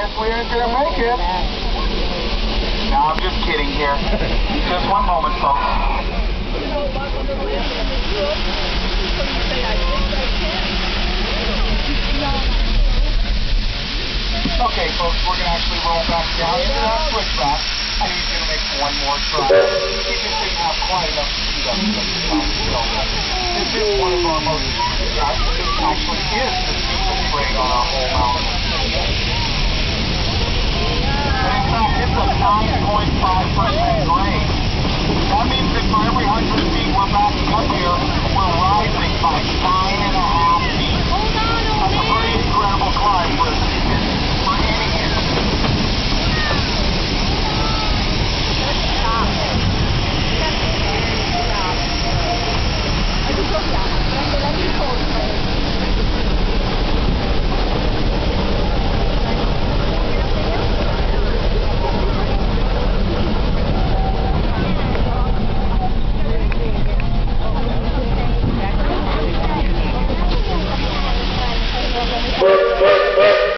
guess we ain't gonna make it. No, I'm just kidding here. Just one moment, folks. Okay, folks, we're gonna actually roll back down into that switchback. I need you to make one more try. We just didn't have quite enough speed up to make the time to go. This is one of our most this actually is the steepest grade on our whole mountain. And in fact, it's a 9.5% grade. That means that for every 100 feet